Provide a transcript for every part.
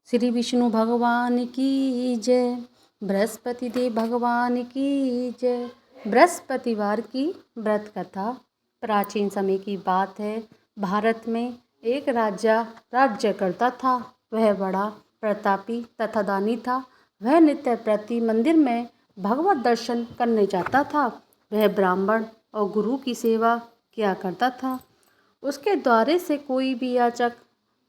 श्री विष्णु भगवान की जय। बृहस्पति देव भगवान की जय। बृहस्पतिवार की व्रत कथा। प्राचीन समय की बात है। भारत में एक राजा राज्य करता था। वह बड़ा प्रतापी तथा दानी था। वह नित्य प्रति मंदिर में भगवत दर्शन करने जाता था। वह ब्राह्मण और गुरु की सेवा किया करता था। उसके द्वारे से कोई भी याचक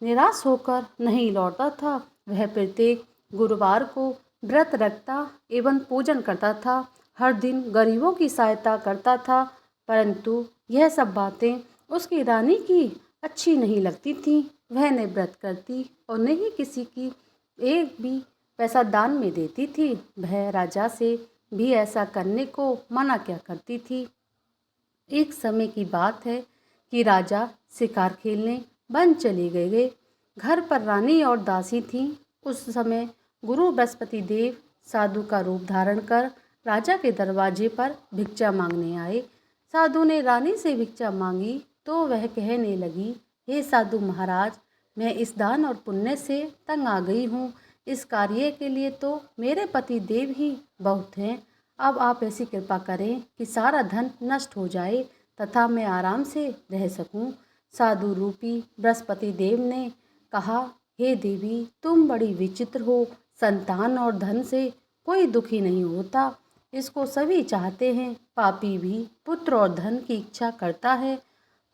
निराश होकर नहीं लौटता था। वह प्रत्येक गुरुवार को व्रत रखता एवं पूजन करता था। हर दिन गरीबों की सहायता करता था, परंतु यह सब बातें उसकी रानी की अच्छी नहीं लगती थीं। वह न व्रत करती और न ही किसी की एक भी पैसा दान में देती थी। वह राजा से भी ऐसा करने को मना किया करती थी। एक समय की बात है कि राजा शिकार खेलने वन चले गए। घर पर रानी और दासी थीं। उस समय गुरु बृहस्पति देव साधु का रूप धारण कर राजा के दरवाजे पर भिक्षा मांगने आए। साधु ने रानी से भिक्षा मांगी तो वह कहने लगी, हे साधु महाराज, मैं इस दान और पुण्य से तंग आ गई हूँ। इस कार्य के लिए तो मेरे पति देव ही बहुत हैं। अब आप ऐसी कृपा करें कि सारा धन नष्ट हो जाए तथा मैं आराम से रह सकूं। साधु रूपी बृहस्पति देव ने कहा, हे देवी, तुम बड़ी विचित्र हो। संतान और धन से कोई दुखी नहीं होता, इसको सभी चाहते हैं। पापी भी पुत्र और धन की इच्छा करता है।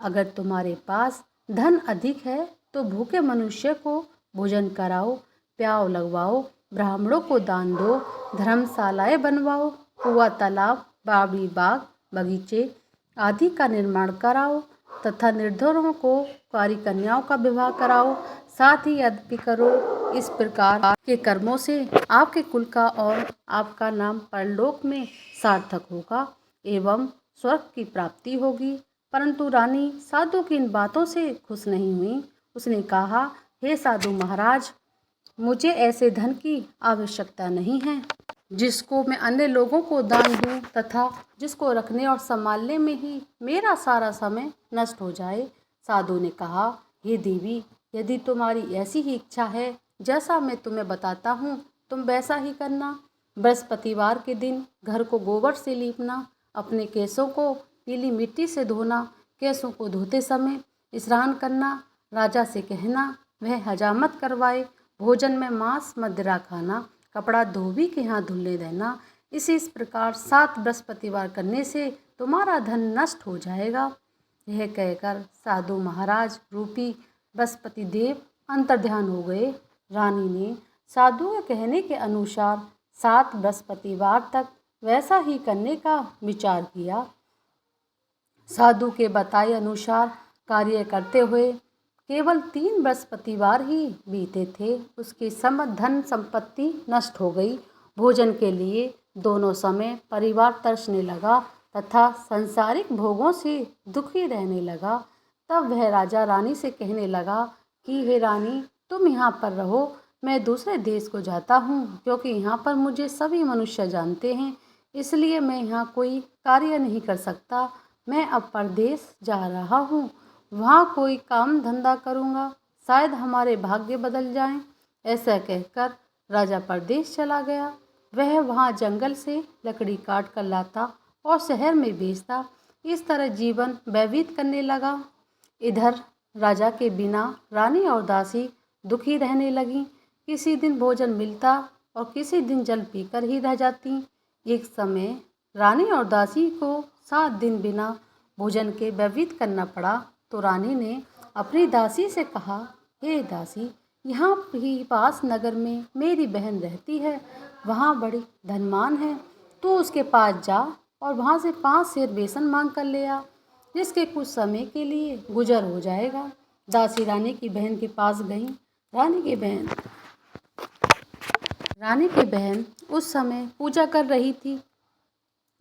अगर तुम्हारे पास धन अधिक है तो भूखे मनुष्य को भोजन कराओ, प्याव लगवाओ, ब्राह्मणों को दान दो, धर्मशालाएं बनवाओ, कुआं, तालाब, बावड़ी, बाग, बगीचे आदि का निर्माण कराओ तथा निर्धनों को कुंवारी कन्याओं का विवाह कराओ। साथ ही यज्ञ करो। इस प्रकार के कर्मों से आपके कुल का और आपका नाम परलोक में सार्थक होगा एवं स्वर्ग की प्राप्ति होगी। परंतु रानी साधु की इन बातों से खुश नहीं हुई। उसने कहा, हे साधु महाराज, मुझे ऐसे धन की आवश्यकता नहीं है जिसको मैं अन्य लोगों को दान दूं तथा जिसको रखने और संभालने में ही मेरा सारा समय नष्ट हो जाए। साधु ने कहा, हे देवी, यदि तुम्हारी ऐसी ही इच्छा है, जैसा मैं तुम्हें बताता हूँ तुम वैसा ही करना। बृहस्पतिवार के दिन घर को गोबर से लीपना, अपने केसों को पीली मिट्टी से धोना, केसों को धोते समय स्नान करना, राजा से कहना वह हजामत करवाए, भोजन में मांस मदिरा खाना, कपड़ा धोबी के यहाँ धुलने देना। इस प्रकार 7 बृहस्पतिवार करने से तुम्हारा धन नष्ट हो जाएगा। यह कहकर साधु महाराज रूपी बृहस्पति देव अंतर्ध्यान हो गए। रानी ने साधु के कहने के अनुसार 7 बृहस्पतिवार तक वैसा ही करने का विचार किया। साधु के बताए अनुसार कार्य करते हुए केवल 3 बृहस्पतिवार ही बीते थे। उसकी समस्त धन संपत्ति नष्ट हो गई। भोजन के लिए दोनों समय परिवार तरसने लगा तथा संसारिक भोगों से दुखी रहने लगा। तब वह राजा रानी से कहने लगा कि हे रानी, तुम यहाँ पर रहो, मैं दूसरे देश को जाता हूँ, क्योंकि यहाँ पर मुझे सभी मनुष्य जानते हैं, इसलिए मैं यहाँ कोई कार्य नहीं कर सकता। मैं अब परदेश जा रहा हूँ, वहाँ कोई काम धंधा करूँगा, शायद हमारे भाग्य बदल जाएं। ऐसा कहकर राजा परदेश चला गया। वह वहाँ जंगल से लकड़ी काट कर लाता और शहर में बेचता। इस तरह जीवन व्यतीत करने लगा। इधर राजा के बिना रानी और दासी दुखी रहने लगीं। किसी दिन भोजन मिलता और किसी दिन जल पीकर ही रह जाती। एक समय रानी और दासी को 7 दिन बिना भोजन के व्यतीत करना पड़ा तो रानी ने अपनी दासी से कहा, हे दासी, यहाँ ही पास नगर में मेरी बहन रहती है, वहाँ बड़ी धनवान है, तू उसके पास जा और वहाँ से 5 सेर बेसन मांग कर ले आ, जिसके कुछ समय के लिए गुजर हो जाएगा। दासी रानी की बहन के पास गई। रानी की बहन उस समय पूजा कर रही थी।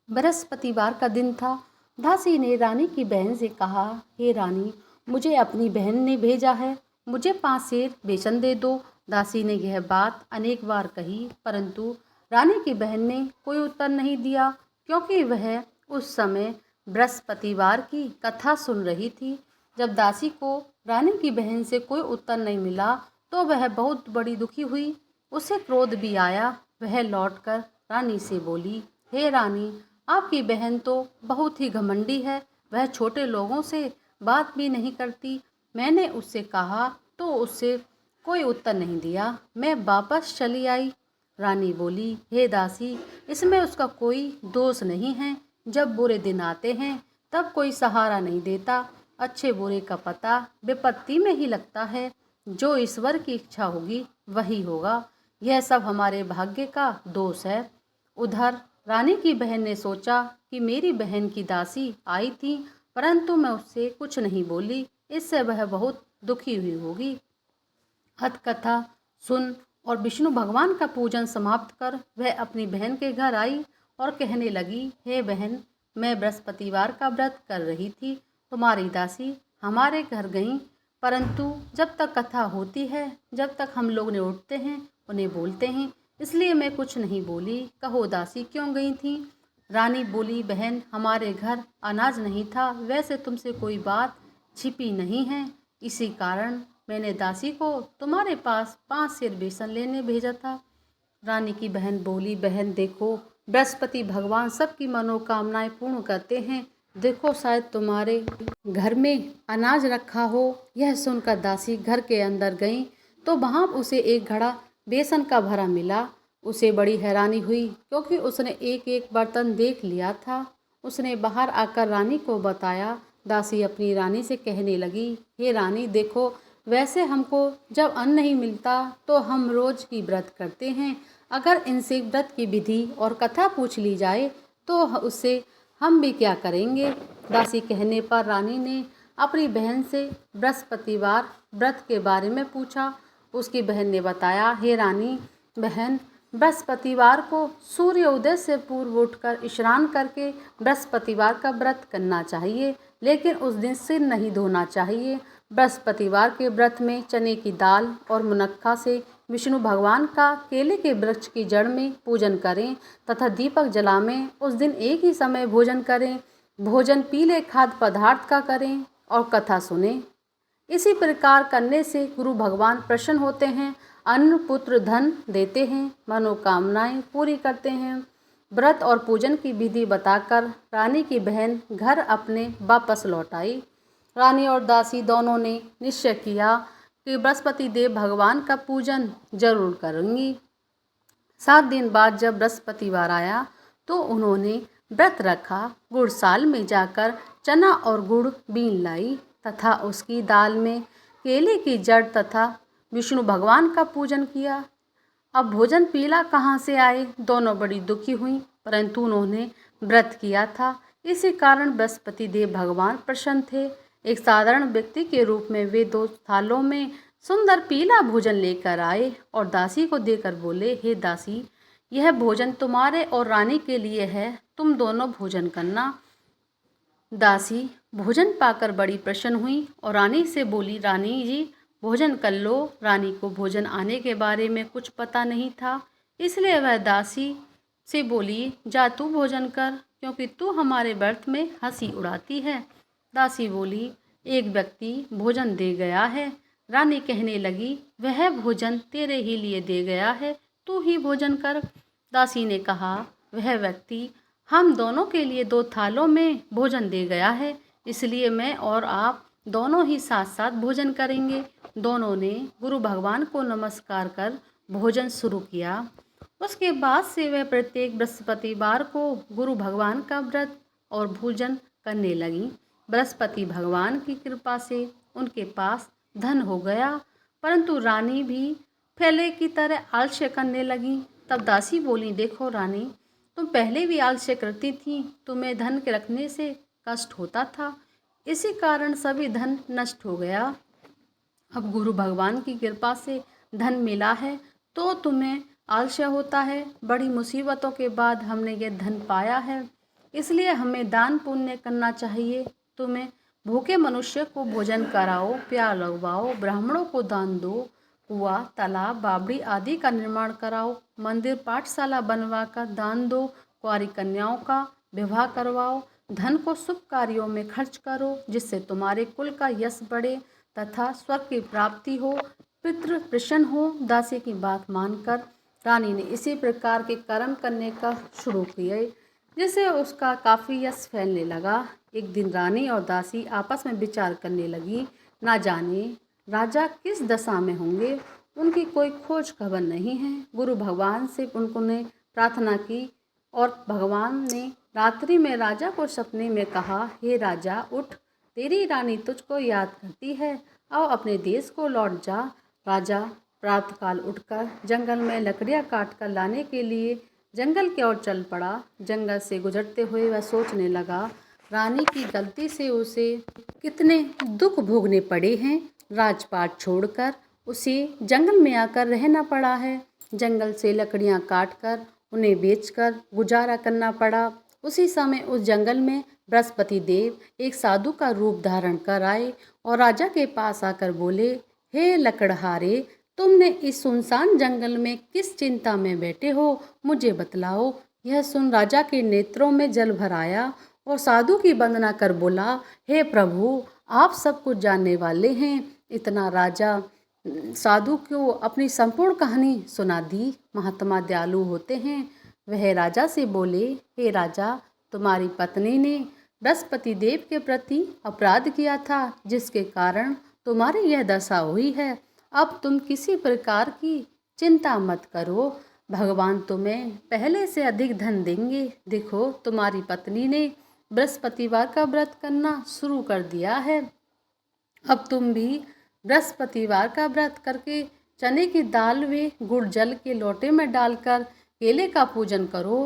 बृहस्पतिवार का दिन था। दासी ने रानी की बहन से कहा, हे रानी, मुझे अपनी बहन ने भेजा है, मुझे 5 सेर बेसन दे दो। दासी ने यह बात अनेक बार कही, परंतु रानी की बहन ने कोई उत्तर नहीं दिया, क्योंकि वह उस समय बृहस्पतिवार की कथा सुन रही थी। जब दासी को रानी की बहन से कोई उत्तर नहीं मिला तो वह बहुत बड़ी दुखी हुई। उसे क्रोध भी आया। वह लौटकर रानी से बोली, हे रानी, आपकी बहन तो बहुत ही घमंडी है। वह छोटे लोगों से बात भी नहीं करती। मैंने उससे कहा तो उससे कोई उत्तर नहीं दिया। मैं वापस चली आई। रानी बोली, हे दासी, इसमें उसका कोई दोष नहीं है। जब बुरे दिन आते हैं तब कोई सहारा नहीं देता। अच्छे बुरे का पता विपत्ति में ही लगता है। जो ईश्वर की इच्छा होगी वही होगा। यह सब हमारे भाग्य का दोष है। उधर रानी की बहन ने सोचा कि मेरी बहन की दासी आई थी, परंतु मैं उससे कुछ नहीं बोली, इससे वह बहुत दुखी हुई होगी। हथकथा सुन और विष्णु भगवान का पूजन समाप्त कर वह अपनी बहन के घर आई और कहने लगी, हे बहन, मैं बृहस्पतिवार का व्रत कर रही थी। तुम्हारी दासी हमारे घर गई, परंतु जब तक कथा होती है, जब तक हम लोग ने उठते हैं, उन्हें बोलते हैं, इसलिए मैं कुछ नहीं बोली। कहो दासी क्यों गई थी? रानी बोली, बहन, हमारे घर अनाज नहीं था। वैसे तुमसे कोई बात छिपी नहीं है, इसी कारण मैंने दासी को तुम्हारे पास 5 सेर बेसन लेने भेजा था। रानी की बहन बोली, बहन देखो, बृहस्पति भगवान सबकी मनोकामनाएं पूर्ण करते हैं। देखो शायद तुम्हारे घर में अनाज रखा हो। यह सुनकर दासी घर के अंदर गई तो वहाँ उसे एक घड़ा बेसन का भरा मिला। उसे बड़ी हैरानी हुई क्योंकि उसने एक एक बर्तन देख लिया था। उसने बाहर आकर रानी को बताया। दासी अपनी रानी से कहने लगी, हे रानी देखो, वैसे हमको जब अन्न नहीं मिलता तो हम रोज की व्रत करते हैं। अगर इनसे व्रत की विधि और कथा पूछ ली जाए तो उससे हम भी क्या करेंगे। दासी कहने पर रानी ने अपनी बहन से बृहस्पतिवार व्रत के बारे में पूछा। उसकी बहन ने बताया, हे रानी बहन, बृहस्पतिवार को सूर्य उदय से पूर्व उठकर स्नान करके बृहस्पतिवार का व्रत करना चाहिए, लेकिन उस दिन सिर नहीं धोना चाहिए। बृहस्पतिवार के व्रत में चने की दाल और मुनक्खा से विष्णु भगवान का केले के वृक्ष की जड़ में पूजन करें तथा दीपक जलाएं। उस दिन एक ही समय भोजन करें। भोजन पीले खाद्य पदार्थ का करें और कथा सुनें। इसी प्रकार करने से गुरु भगवान प्रसन्न होते हैं, अन्न पुत्र धन देते हैं, मनोकामनाएं पूरी करते हैं। व्रत और पूजन की विधि बताकर रानी की बहन घर अपने वापस लौट आई। रानी और दासी दोनों ने निश्चय किया कि बृहस्पति देव भगवान का पूजन जरूर करेंगी। 7 दिन बाद जब बृहस्पतिवार आया तो उन्होंने व्रत रखा। गुड़साल में जाकर चना और गुड़ बीन लाई तथा उसकी दाल में केले की जड़ तथा विष्णु भगवान का पूजन किया। अब भोजन पीला कहाँ से आए? दोनों बड़ी दुखी हुई, परंतु उन्होंने व्रत किया था, इसी कारण बृहस्पति देव भगवान प्रसन्न थे। एक साधारण व्यक्ति के रूप में वे 2 थालों में सुंदर पीला भोजन लेकर आए और दासी को देकर बोले, हे दासी, यह भोजन तुम्हारे और रानी के लिए है, तुम दोनों भोजन करना। दासी भोजन पाकर बड़ी प्रसन्न हुई और रानी से बोली, रानी जी भोजन कर लो। रानी को भोजन आने के बारे में कुछ पता नहीं था, इसलिए वह दासी से बोली, जा तू भोजन कर, क्योंकि तू हमारे व्रत में हंसी उड़ाती है। दासी बोली, एक व्यक्ति भोजन दे गया है। रानी कहने लगी, वह भोजन तेरे ही लिए दे गया है, तू ही भोजन कर। दासी ने कहा, वह व्यक्ति हम दोनों के लिए 2 थालों में भोजन दे गया है, इसलिए मैं और आप दोनों ही साथ साथ भोजन करेंगे। दोनों ने गुरु भगवान को नमस्कार कर भोजन शुरू किया। उसके बाद से वह प्रत्येक बृहस्पतिवार को गुरु भगवान का व्रत और भोजन करने लगी। बृहस्पति भगवान की कृपा से उनके पास धन हो गया, परंतु रानी भी पहले की तरह आलस्य करने लगी। तब दासी बोली, देखो रानी, तुम पहले भी आलस्य करती थी, तुम्हें धन के रखने से कष्ट होता था, इसी कारण सभी धन नष्ट हो गया। अब गुरु भगवान की कृपा से धन मिला है तो तुम्हें आलस्य होता है। बड़ी मुसीबतों के बाद हमने ये धन पाया है, इसलिए हमें दान पुण्य करना चाहिए। तुम्हें भूखे मनुष्य को भोजन कराओ, प्यार लगवाओ, ब्राह्मणों को दान दो, कुआं, तालाब, बावड़ी आदि का निर्माण कराओ, मंदिर पाठशाला बनवाकर दान दो, कुंवारी कन्याओं का विवाह करवाओ, धन को शुभ कार्यों में खर्च करो, जिससे तुम्हारे कुल का यश बढ़े तथा स्वर्ग की प्राप्ति हो। पितृ प्रसन्न हो। दासी की बात मानकर रानी ने इसी प्रकार के कर्म करने का शुरू किए, जिससे उसका काफ़ी यश फैलने लगा। एक दिन रानी और दासी आपस में विचार करने लगी, ना जाने राजा किस दशा में होंगे, उनकी कोई खोज खबर नहीं है। गुरु भगवान से उन्होंने प्रार्थना की और भगवान ने रात्रि में राजा को सपने में कहा, हे राजा उठ, तेरी रानी तुझको याद करती है, आओ अपने देश को लौट जा। राजा प्रातःकाल उठकर जंगल में लकड़ियाँ काट कर लाने के लिए जंगल की ओर चल पड़ा। जंगल से गुजरते हुए वह सोचने लगा, रानी की गलती से उसे कितने दुख भोगने पड़े हैं। राजपाट छोड़कर उसे जंगल में आकर रहना पड़ा है। जंगल से लकड़ियाँ काटकर उन्हें बेचकर गुजारा करना पड़ा। उसी समय उस जंगल में बृहस्पति देव एक साधु का रूप धारण कर आए और राजा के पास आकर बोले, हे लकड़हारे, तुमने इस सुनसान जंगल में किस चिंता में बैठे हो, मुझे बतलाओ। यह सुन राजा के नेत्रों में जल भर आया और साधु की वंदना कर बोला, हे प्रभु, आप सब कुछ जानने वाले हैं। इतना राजा साधु को अपनी संपूर्ण कहानी सुना दी। महात्मा दयालु होते हैं। वह राजा से बोले, हे राजा, तुम्हारी पत्नी ने बृहस्पति देव के प्रति अपराध किया था, जिसके कारण तुम्हारी यह दशा हुई है। अब तुम किसी प्रकार की चिंता मत करो, भगवान तुम्हें पहले से अधिक धन देंगे। देखो, तुम्हारी पत्नी ने बृहस्पतिवार का व्रत करना शुरू कर दिया है। अब तुम भी बृहस्पतिवार का व्रत करके चने की दाल व गुड़ जल के लोटे में डालकर केले का पूजन करो।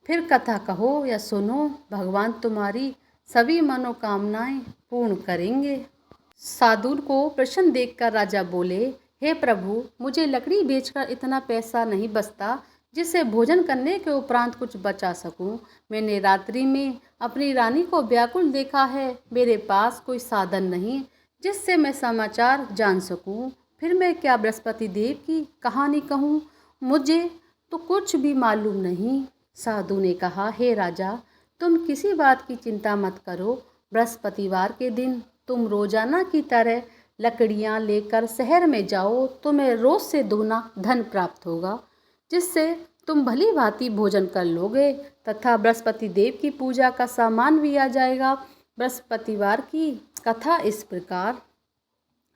फिर कथा कहो या सुनो, भगवान तुम्हारी सभी मनोकामनाएं पूर्ण करेंगे। साधु को प्रसन्न देखकर राजा बोले, हे प्रभु, मुझे लकड़ी बेचकर इतना पैसा नहीं बचता जिससे भोजन करने के उपरांत कुछ बचा सकूं। मैंने रात्रि में अपनी रानी को व्याकुल देखा है। मेरे पास कोई साधन नहीं जिससे मैं समाचार जान सकूं। फिर मैं क्या बृहस्पति देव की कहानी कहूं? मुझे तो कुछ भी मालूम नहीं। साधु ने कहा, हे राजा, तुम किसी बात की चिंता मत करो। बृहस्पतिवार के दिन तुम रोजाना की तरह लकड़ियां लेकर शहर में जाओ। तुम्हें रोज से दोगुना धन प्राप्त होगा, जिससे तुम भली भांति भोजन कर लोगे तथा बृहस्पति देव की पूजा का सामान भी आ जाएगा। बृहस्पतिवार की कथा इस प्रकार।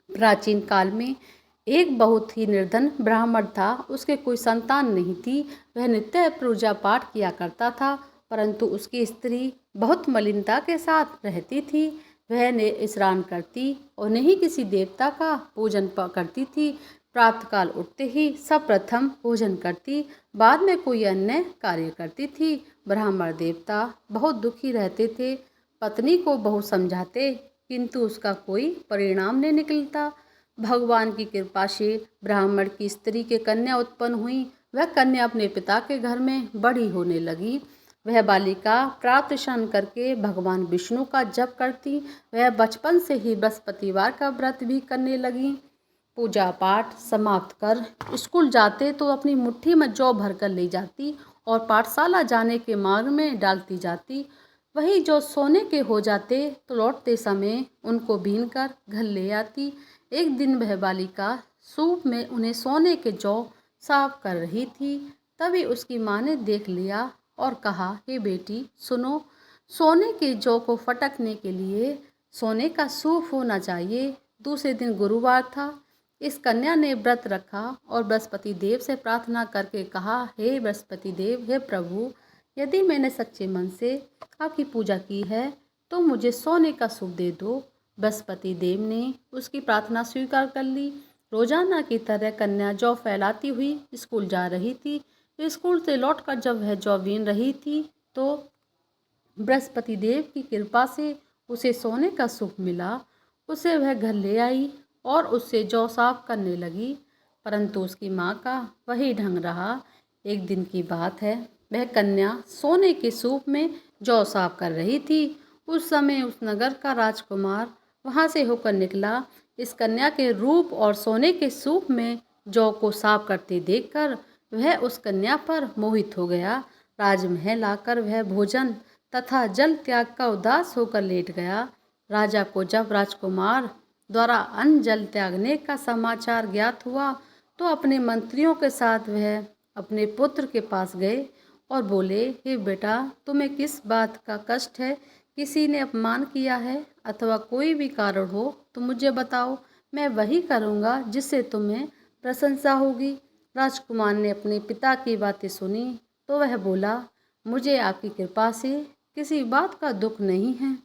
प्राचीन काल में एक बहुत ही निर्धन ब्राह्मण था। उसके कोई संतान नहीं थी। वह नित्य पूजा पाठ किया करता था, परंतु उसकी स्त्री बहुत मलिनता के साथ रहती थी। वह ने स्नान करती और नहीं किसी देवता का पूजन करती थी। प्रातःकाल उठते ही सर्वप्रथम भोजन करती, बाद में कोई अन्य कार्य करती थी। ब्राह्मण देवता बहुत दुखी रहते थे। पत्नी को बहुत समझाते, किंतु उसका कोई परिणाम नहीं निकलता। भगवान की कृपा से ब्राह्मण की स्त्री के कन्या उत्पन्न हुई। वह कन्या अपने पिता के घर में बड़ी होने लगी। वह बालिका प्रातः स्नान करके भगवान विष्णु का जप करती। वह बचपन से ही बृहस्पतिवार का व्रत भी करने लगी। पूजा पाठ समाप्त कर स्कूल जाते तो अपनी मुट्ठी में जौ भर कर ले जाती और पाठशाला जाने के मार्ग में डालती जाती। वही जो सोने के हो जाते तो लौटते समय उनको बीन कर घर ले आती। एक दिन वह बालिका सूप में उन्हें सोने के जौ साफ कर रही थी। तभी उसकी माँ ने देख लिया और कहा, हे बेटी सुनो, सोने के जौ को फटकने के लिए सोने का सूप होना चाहिए। दूसरे दिन गुरुवार था। इस कन्या ने व्रत रखा और बृहस्पति देव से प्रार्थना करके कहा, हे बृहस्पति देव, हे प्रभु, यदि मैंने सच्चे मन से आपकी पूजा की है तो मुझे सोने का सूप दे दो। बृहस्पति देव ने उसकी प्रार्थना स्वीकार कर ली। रोजाना की तरह कन्या जौ फैलाती हुई स्कूल जा रही थी। स्कूल से लौटकर जब वह जौ बीन रही थी तो बृहस्पति देव की कृपा से उसे सोने का सूप मिला। उसे वह घर ले आई और उससे जौ साफ करने लगी, परंतु उसकी माँ का वही ढंग रहा। एक दिन की बात है, वह कन्या सोने के सूप में जौ साफ कर रही थी। उस समय उस नगर का राजकुमार वहाँ से होकर निकला। इस कन्या के रूप और सोने के सूप में जौ को साफ करते देखकर वह उस कन्या पर मोहित हो गया। राजमहल आकर वह भोजन तथा जल त्याग का उदास होकर लेट गया। राजा को जब राजकुमार द्वारा अन्न जल त्यागने का समाचार ज्ञात हुआ तो अपने मंत्रियों के साथ वह अपने पुत्र के पास गए और बोले, हे बेटा, तुम्हें किस बात का कष्ट है? किसी ने अपमान किया है अथवा कोई भी कारण हो तो मुझे बताओ, मैं वही करूँगा जिससे तुम्हें प्रशंसा होगी। राजकुमार ने अपने पिता की बातें सुनी तो वह बोला, मुझे आपकी कृपा से किसी बात का दुख नहीं है,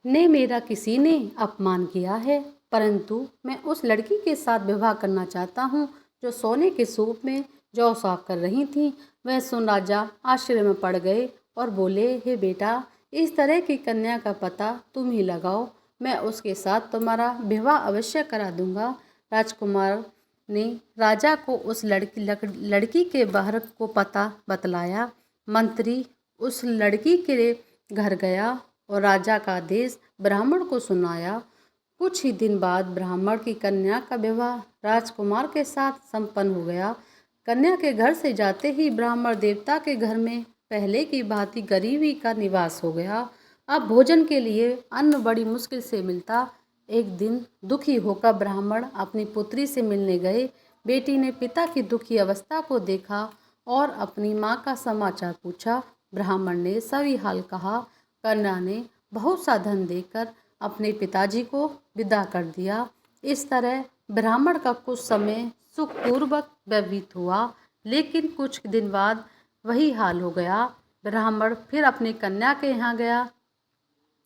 ने मेरा किसी ने अपमान किया है, परंतु मैं उस लड़की के साथ विवाह करना चाहता हूँ जो सोने के सूप में जौ साफ कर रही थी। वह सुन राजा आश्चर्य में पड़ गए और बोले, हे बेटा, इस तरह की कन्या का पता तुम ही लगाओ, मैं उसके साथ तुम्हारा विवाह अवश्य करा दूंगा। राजकुमार ने राजा को उस लड़की के बाहर को पता बतलाया। मंत्री उस लड़की के घर गया और राजा का आदेश ब्राह्मण को सुनाया। कुछ ही दिन बाद ब्राह्मण की कन्या का विवाह राजकुमार के साथ संपन्न हो गया। कन्या के घर से जाते ही ब्राह्मण देवता के घर में पहले की भांति गरीबी का निवास हो गया। अब भोजन के लिए अन्न बड़ी मुश्किल से मिलता। एक दिन दुखी होकर ब्राह्मण अपनी पुत्री से मिलने गए। बेटी ने पिता की दुखी अवस्था को देखा और अपनी माँ का समाचार पूछा। ब्राह्मण ने सभी हाल कहा। कन्या ने बहुत सा धन देकर अपने पिताजी को विदा कर दिया। इस तरह ब्राह्मण का कुछ समय सुखपूर्वक व्यतीत हुआ, लेकिन कुछ दिन बाद वही हाल हो गया। ब्राह्मण फिर अपने कन्या के यहाँ गया,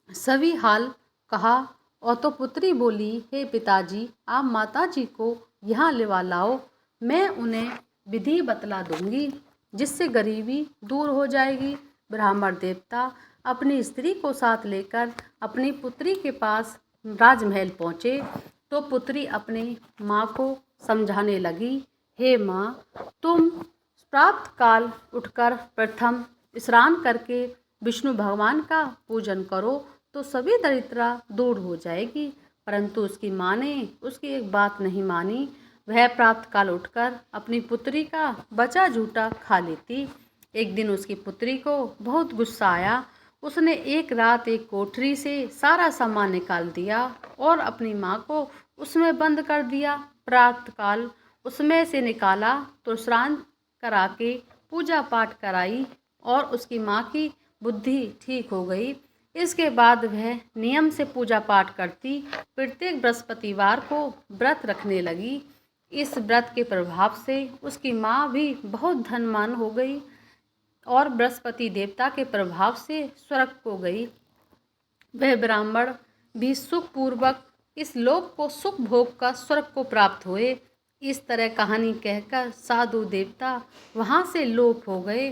सभी हाल कहा और तो पुत्री बोली, हे पिताजी, आप माताजी को यहाँ लेवा लाओ, मैं उन्हें विधि बतला दूंगी जिससे गरीबी दूर हो जाएगी। ब्राह्मण देवता अपनी स्त्री को साथ लेकर अपनी पुत्री के पास राजमहल पहुँचे तो पुत्री अपनी माँ को समझाने लगी, हे माँ, तुम प्रातः काल उठकर प्रथम स्नान करके विष्णु भगवान का पूजन करो तो सभी दरिद्रता दूर हो जाएगी। परंतु उसकी माँ ने उसकी एक बात नहीं मानी। वह प्रातः काल उठकर अपनी पुत्री का बचा झूठा खा लेती। एक दिन उसकी पुत्री को बहुत गुस्सा आया। उसने एक रात एक कोठरी से सारा सामान निकाल दिया और अपनी माँ को उसमें बंद कर दिया। प्रातःकाल उसमें से निकाला तो स्नान करा के पूजा पाठ कराई और उसकी माँ की बुद्धि ठीक हो गई। इसके बाद वह नियम से पूजा पाठ करती, प्रत्येक बृहस्पतिवार को व्रत रखने लगी। इस व्रत के प्रभाव से उसकी माँ भी बहुत धनवान हो गई और बृहस्पति देवता के प्रभाव से स्वर्ग को गई। वह ब्राह्मण भी सुखपूर्वक इस लोक को सुख भोग का स्वर्ग को प्राप्त हुए। इस तरह कहानी कहकर साधु देवता वहाँ से लोप हो गए।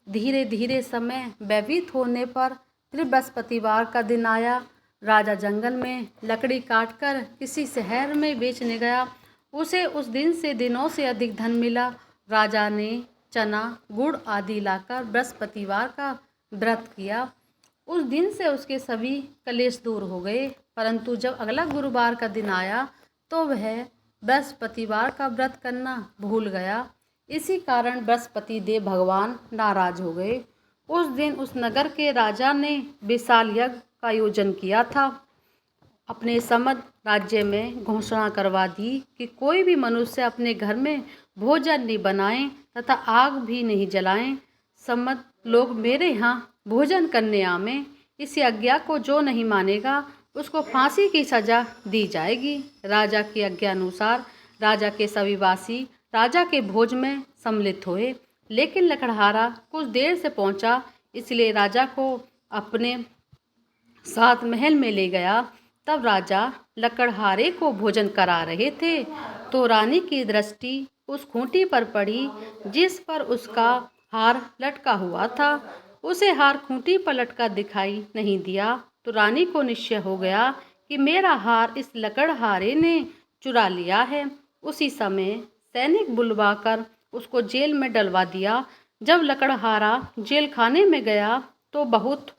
धीरे धीरे समय व्यतीत होने पर फिर बृहस्पतिवार का दिन आया। राजा जंगल में लकड़ी काटकर किसी शहर में बेचने गया। उसे उस दिन से दिनों से अधिक धन मिला। राजा ने चना गुड़ आदि लाकर बृहस्पतिवार का व्रत किया। उस दिन से उसके सभी कलेश दूर हो गए। परंतु जब अगला गुरुवार का दिन आया तो वह बृहस्पतिवार का व्रत करना भूल गया। इसी कारण बृहस्पति देव भगवान नाराज हो गए। उस दिन उस नगर के राजा ने विशाल यज्ञ का आयोजन किया था। अपने समस्त राज्य में घोषणा करवा दी कि कोई भी मनुष्य अपने घर में भोजन नहीं बनाए तथा आग भी नहीं जलाएं। समस्त लोग मेरे यहाँ भोजन करने आवें। इस आज्ञा को जो नहीं मानेगा उसको फांसी की सजा दी जाएगी। राजा की आज्ञा अनुसार राजा के सभी वासी राजा के भोज में सम्मिलित हुए, लेकिन लकड़हारा कुछ देर से पहुंचा, इसलिए राजा को अपने साथ महल में ले गया। तब राजा लकड़हारे को भोजन करा रहे थे तो रानी की दृष्टि उस खूंटी पर पड़ी जिस पर उसका हार लटका हुआ था। उसे हार खूंटी पर लटका दिखाई नहीं दिया तो रानी को निश्चय हो गया कि मेरा हार इस लकड़हारे ने चुरा लिया है। उसी समय सैनिक बुलवाकर उसको जेल में डलवा दिया। जब लकड़हारा जेल खाने में गया तो बहुत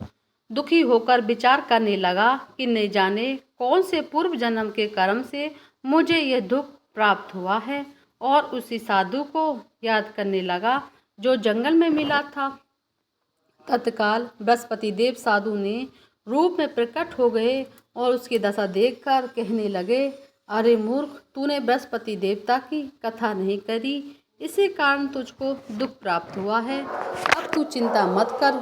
दुखी होकर विचार करने लगा कि न जाने कौन से पूर्व जन्म के कर्म से मुझे यह दुख प्राप्त हुआ है, और उसी साधु को याद करने लगा जो जंगल में मिला था। तत्काल बृहस्पति देव साधु ने रूप में प्रकट हो गए और उसकी दशा देखकर कहने लगे, अरे मूर्ख, तूने बृहस्पति देवता की कथा नहीं करी, इसी कारण तुझको दुख प्राप्त हुआ है। अब तू चिंता मत कर।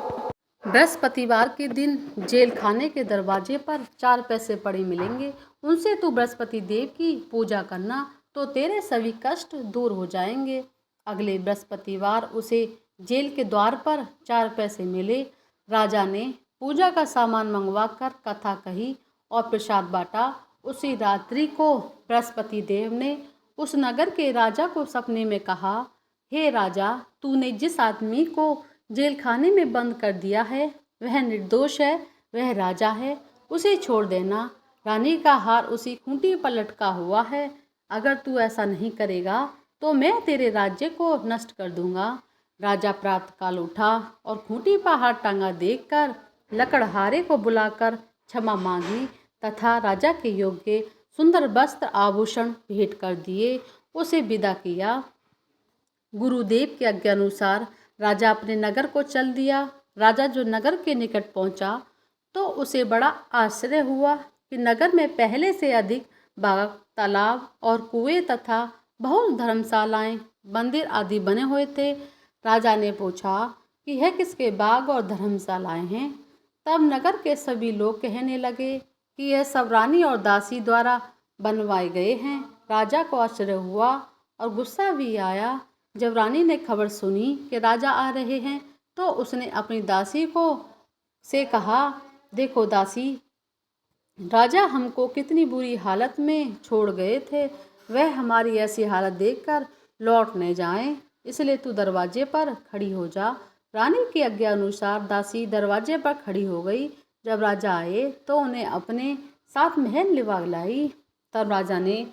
बृहस्पतिवार के दिन जेल खाने के दरवाजे पर 4 पैसे पड़े मिलेंगे, उनसे तू बृहस्पति देव की पूजा करना तो तेरे सभी कष्ट दूर हो जाएंगे। अगले बृहस्पतिवार उसे जेल के द्वार पर 4 पैसे मिले। राजा ने पूजा का सामान मंगवाकर कथा कही और प्रसाद बांटा। उसी रात्रि को बृहस्पति देव ने उस नगर के राजा को सपने में कहा, हे राजा, तूने जिस आदमी को जेल खाने में बंद कर दिया है वह निर्दोष है, वह राजा है, उसे छोड़ देना। रानी का हार उसी खूंटी पर लटका हुआ है। अगर तू ऐसा नहीं करेगा तो मैं तेरे राज्य को नष्ट कर दूंगा। राजा प्रातःकाल उठा और खूंटी पर हार टांगा देखकर लकड़हारे को बुलाकर क्षमा मांगी तथा राजा के योग्य सुंदर वस्त्र आभूषण भेंट कर दिए, उसे विदा किया। गुरुदेव के आज्ञानुसार राजा अपने नगर को चल दिया। राजा जो नगर के निकट पहुंचा तो उसे बड़ा आश्चर्य हुआ कि नगर में पहले से अधिक बाग, तालाब और कुएं तथा बहुत धर्मशालाएं, मंदिर आदि बने हुए थे। राजा ने पूछा कि यह किसके बाग और धर्मशालाएं हैं? तब नगर के सभी लोग कहने लगे कि यह सब रानी और दासी द्वारा बनवाए गए हैं। राजा को आश्चर्य हुआ और गुस्सा भी आया। जब रानी ने खबर सुनी कि राजा आ रहे हैं तो उसने अपनी दासी को से कहा, देखो दासी, राजा हमको कितनी बुरी हालत में छोड़ गए थे, वह हमारी ऐसी हालत देखकर लौट न जाएं, इसलिए तू दरवाजे पर खड़ी हो जा। रानी की आज्ञा अनुसार दासी दरवाजे पर खड़ी हो गई। जब राजा आए तो उन्हें अपने साथ महल लिवा लाई। तब राजा ने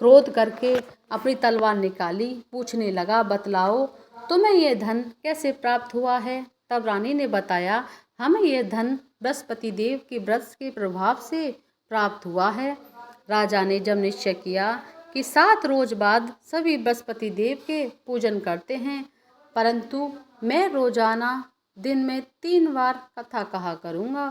क्रोध करके अपनी तलवार निकाली, पूछने लगा, बतलाओ तुम्हें यह धन कैसे प्राप्त हुआ है? तब रानी ने बताया, हमें यह धन बृहस्पति देव के व्रत के प्रभाव से प्राप्त हुआ है। राजा ने जब निश्चय किया कि 7 रोज बाद सभी बृहस्पति देव के पूजन करते हैं, परंतु मैं रोजाना दिन में 3 बार कथा कहा करूँगा,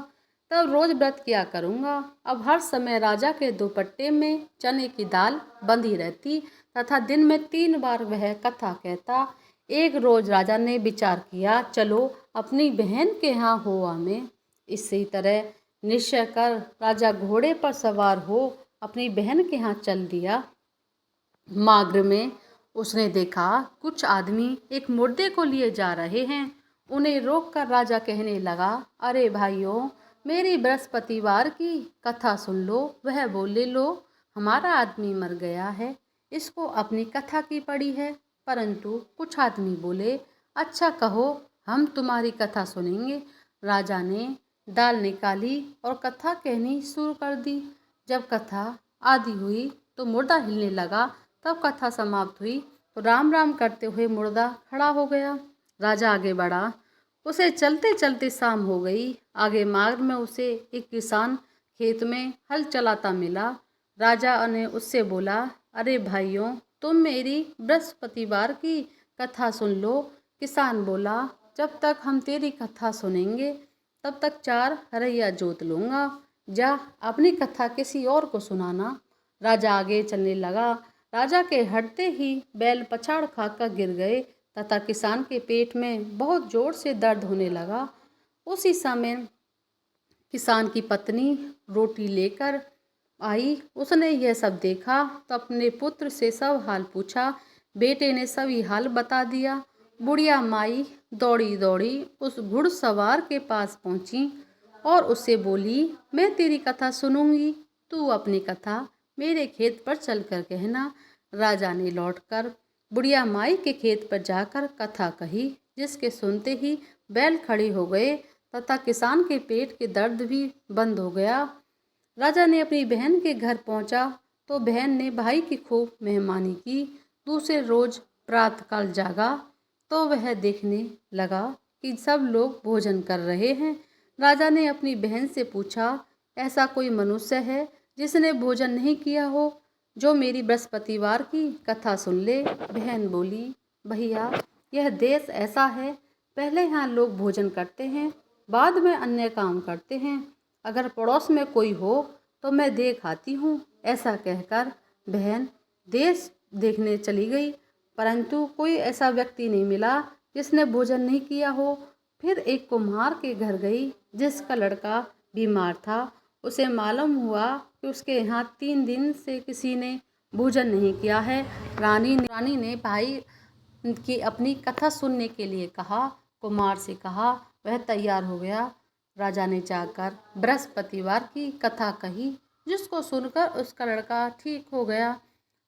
तब रोज व्रत किया करूँगा। अब हर समय राजा के दुपट्टे में चने की दाल बंधी रहती तथा दिन में 3 बार वह कथा कहता। एक रोज राजा ने विचार किया, चलो अपनी बहन के यहाँ हो आवे। इसी तरह निश्चय कर राजा घोड़े पर सवार हो अपनी बहन के यहाँ चल दिया। मार्ग में उसने देखा कुछ आदमी एक मुर्दे को लिए जा रहे हैं। उन्हें रोककर राजा कहने लगा, अरे भाइयों, मेरी बृहस्पतिवार की कथा सुन लो। वह बोले, लो, हमारा आदमी मर गया है, इसको अपनी कथा की पड़ी है। परंतु कुछ आदमी बोले, अच्छा कहो, हम तुम्हारी कथा सुनेंगे। राजा ने दाल निकाली और कथा कहनी शुरू कर दी। जब कथा आदि हुई तो मुर्दा हिलने लगा। तब कथा समाप्त हुई तो राम राम करते हुए मुर्दा खड़ा हो गया। राजा आगे बढ़ा। उसे चलते चलते शाम हो गई। आगे मार्ग में उसे एक किसान खेत में हल चलाता मिला। राजा ने उससे बोला, अरे भाइयों, तुम मेरी बृहस्पतिवार की कथा सुन लो। किसान बोला, जब तक हम तेरी कथा सुनेंगे तब तक 4 हरैया जोत लूँगा। जा अपनी कथा किसी और को सुनाना। राजा आगे चलने लगा। राजा के हटते ही बैल पछाड़ खाकर गिर गए तथा किसान के पेट में बहुत जोर से दर्द होने लगा। उसी समय किसान की पत्नी रोटी लेकर आई। उसने यह सब देखा तो अपने पुत्र से सब हाल पूछा। बेटे ने सभी हाल बता दिया। बुढ़िया माई दौड़ी दौड़ी उस घुड़सवार के पास पहुंची और उससे बोली, मैं तेरी कथा सुनूंगी, तू अपनी कथा मेरे खेत पर चलकर कहना। राजा ने लौटकर बुढ़िया माई के खेत पर जाकर कथा कही, जिसके सुनते ही बैल खड़े हो गए तथा किसान के पेट के दर्द भी बंद हो गया। राजा ने अपनी बहन के घर पहुंचा तो बहन ने भाई की खूब मेहमानी की। दूसरे रोज प्रातःकाल जागा तो वह देखने लगा कि सब लोग भोजन कर रहे हैं। राजा ने अपनी बहन से पूछा, ऐसा कोई मनुष्य है जिसने भोजन नहीं किया हो, जो मेरी बृहस्पतिवार की कथा सुन ले? बहन बोली, भैया, यह देश ऐसा है, पहले यहाँ लोग भोजन करते हैं, बाद में अन्य काम करते हैं। अगर पड़ोस में कोई हो तो मैं देख आती हूँ। ऐसा कहकर बहन देश देखने चली गई, परंतु कोई ऐसा व्यक्ति नहीं मिला जिसने भोजन नहीं किया हो। फिर एक कुम्हार के घर गई जिसका लड़का बीमार था। उसे मालूम हुआ कि उसके यहाँ 3 दिन से किसी ने भोजन नहीं किया है। रानी ने भाई की अपनी कथा सुनने के लिए कहा। कुमार से कहा। वह तैयार हो गया। राजा ने जाकर बृहस्पतिवार की कथा कही, जिसको सुनकर उसका लड़का ठीक हो गया।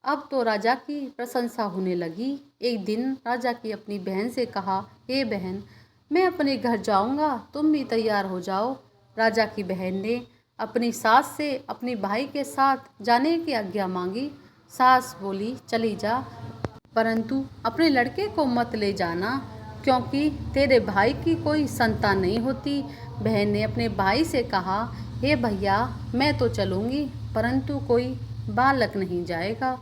अब तो राजा की प्रशंसा होने लगी। एक दिन राजा की अपनी बहन से कहा, हे बहन, मैं अपने घर जाऊंगा, तुम भी तैयार हो जाओ। राजा की बहन ने अपनी सास से अपने भाई के साथ जाने की आज्ञा मांगी। सास बोली, चली जा, परंतु अपने लड़के को मत ले जाना, क्योंकि तेरे भाई की कोई संतान नहीं होती। बहन ने अपने भाई से कहा, हे भैया, मैं तो चलूँगी, परंतु कोई बालक नहीं जाएगा।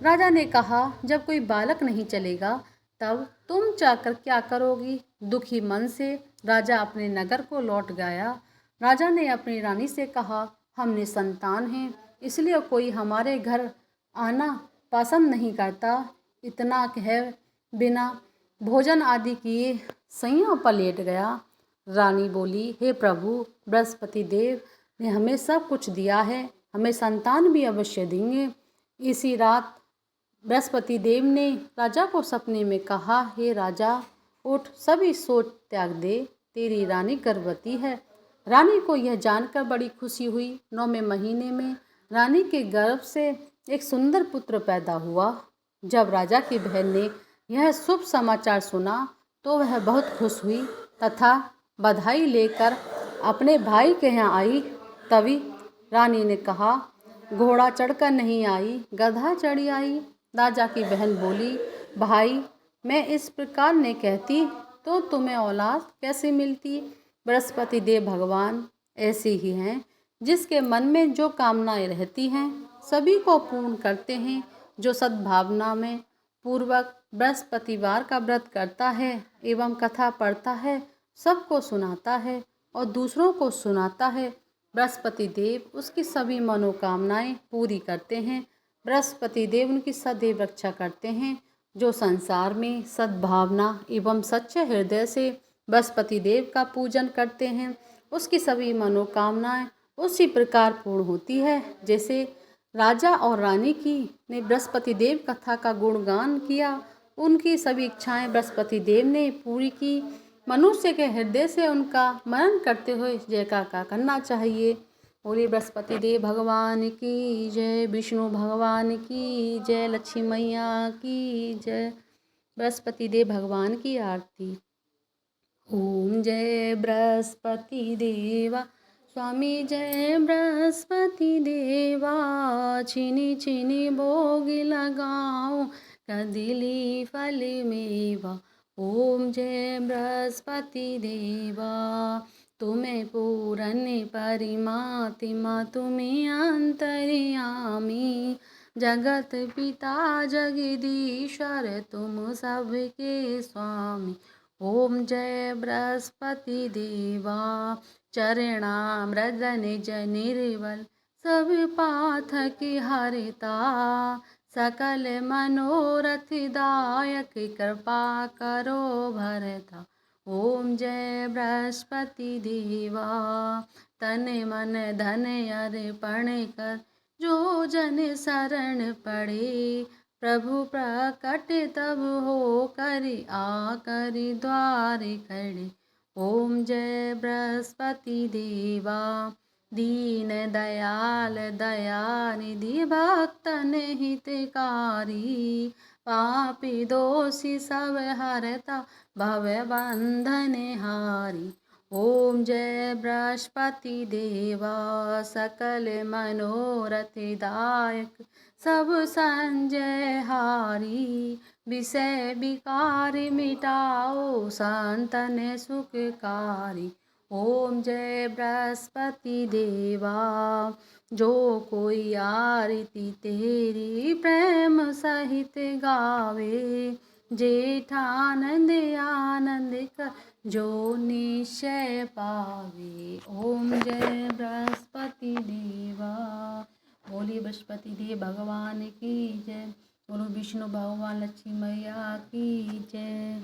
राजा ने कहा, जब कोई बालक नहीं चलेगा तब तुम जाकर क्या करोगी? दुखी मन से राजा अपने नगर को लौट गया। राजा ने अपनी रानी से कहा, हमने संतान हैं, इसलिए कोई हमारे घर आना पसंद नहीं करता। इतना कह बिना भोजन आदि किए सैयों पर लेट गया। रानी बोली, हे प्रभु, बृहस्पति देव ने हमें सब कुछ दिया है, हमें संतान भी अवश्य देंगे। इसी रात बृहस्पति देव ने राजा को सपने में कहा, हे राजा, उठ, सभी सोच त्याग दे, तेरी रानी गर्भवती है। रानी को यह जानकर बड़ी खुशी हुई। 9वें महीने में रानी के गर्भ से एक सुंदर पुत्र पैदा हुआ। जब राजा की बहन ने यह शुभ समाचार सुना तो वह बहुत खुश हुई तथा बधाई लेकर अपने भाई के यहाँ आई। तभी रानी ने कहा, घोड़ा चढ़कर नहीं आई, गधा चढ़ी आई। राजा की बहन बोली, भाई, मैं इस प्रकार ने कहती तो तुम्हें औलाद कैसे मिलती? बृहस्पति देव भगवान ऐसे ही हैं, जिसके मन में जो कामनाएं रहती हैं सभी को पूर्ण करते हैं। जो सद्भावना में पूर्वक बृहस्पतिवार का व्रत करता है एवं कथा पढ़ता है, सबको सुनाता है और दूसरों को सुनाता है, बृहस्पति देव उसकी सभी मनोकामनाएं पूरी करते हैं। बृहस्पति देव उनकी सदैव रक्षा करते हैं। जो संसार में सद्भावना एवं सच्चे हृदय से बृहस्पति देव का पूजन करते हैं, उसकी सभी मनोकामनाएं उसी प्रकार पूर्ण होती है जैसे राजा और रानी की ने बृहस्पति देव कथा का गुणगान किया। उनकी सभी इच्छाएं बृहस्पति देव ने पूरी की। मनुष्य के हृदय से उनका मनन करते हुए जयकार का करना चाहिए। बोले बृहस्पति देव भगवान की जय, विष्णु भगवान की जय, लक्ष्मी मैया की जय। बृहस्पति देव भगवान की आरती। ओम जय बृहस्पति देवा, स्वामी जय बृहस्पति देवा, छिनी छिनी भोग लगाऊं, कदिली फल मेवा। ओम जय बृहस्पति देवा, तुम्हें पूरन परिमातिमा, तुम्हें अंतर्यामी, जगत पिता जगदीश्वर, तुम सबके स्वामी। ओम जय बृहस्पति देवा, चरणामृत निज निर्बल, सब पाथक हरता, सकल मनोरथ दायक, कृपा करो भरता। ओम जय बृहस्पति देवा, तन मन धन अर्पण कर, जो जन शरण पड़े, प्रभु प्रकट तब हो कर, आकर द्वार खड़े। ओम जय बृहस्पति देवा, दीन दयाल दयानिधि, भक्तन हितकारी, पापी दोषी सब हरता, भव बंधन हारी। ओम जय बृहस्पति देवा, सकल मनोरथ दायक, सब संजय हारी, विषय विकार मिटाओ, संतन सुखकारी। ओम जय बृहस्पति देवा, जो कोई आरती तेरी प्रेम सहित गावे, जेठानंद आनंद कर जो निश्चय पावे। ओम जय बृहस्पति देवा। बोलिए बृहस्पति देव भगवान की जय। बोलो विष्णु भगवान लक्ष्मी मैया की जय।